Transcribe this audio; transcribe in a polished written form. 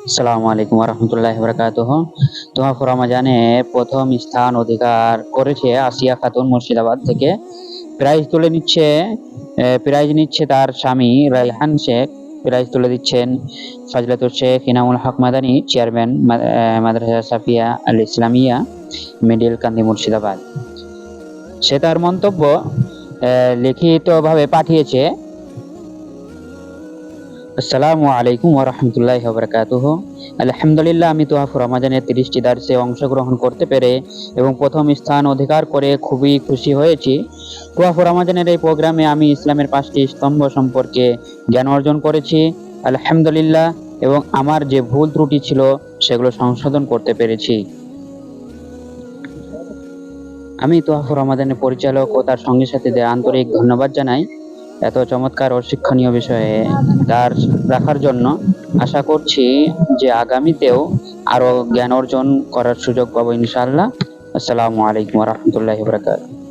আসসালামু আলাইকুম রহমতুল্লাহ বরকাতুহ। তোহাফ রমাজানে প্রথম স্থান অধিকার করেছে আসিয়া খাতুন মুর্শিদাবাদ থেকে। প্রাইজ নিচ্ছে তার স্বামী রাইহান শেখ। প্রাইজ তুলে দিচ্ছেন ফজলাতুল শেখ ইনামুল হক মাদানী, চেয়ারম্যান মাদ্রাসা সাফিয়া আল ইসলামিয়া, মিডিল কান্দি, মুর্শিদাবাদ। সে তার মন্তব্য লিখিতভাবে পাঠিয়েছে। আসসালামু আলাইকুম ওয়া বারাকাতুহু। আলহামদুলিল্লাহ, আমি তোহাফ রমাজানের 30টি দার্সে অংশগ্রহণ করতে পেরে এবং প্রথম স্থান অধিকার করে খুবই খুশি হয়েছি। তোহাফ রমাজানের এই প্রোগ্রামে আমি ইসলামের 5টি স্তম্ভ সম্পর্কে জ্ঞান অর্জন করেছি আলহামদুলিল্লাহ, এবং আমার যে ভুল ত্রুটি ছিল সেগুলো সংশোধন করতে পেরেছি। আমি তোহাফ রমাজানের পরিচালক ও তার সঙ্গী সাথীদের আন্তরিক ধন্যবাদ জানাই এত চমৎকার ও শিক্ষণীয় বিষয়ে তার রাখার জন্য। আশা করছি যে আগামীতেও আরো জ্ঞান অর্জন করার সুযোগ পাবো ইনশাআল্লাহ। আসসালামু আলাইকুম ওয়া রাহমাতুল্লাহি ওয়া বারাকাতুহু।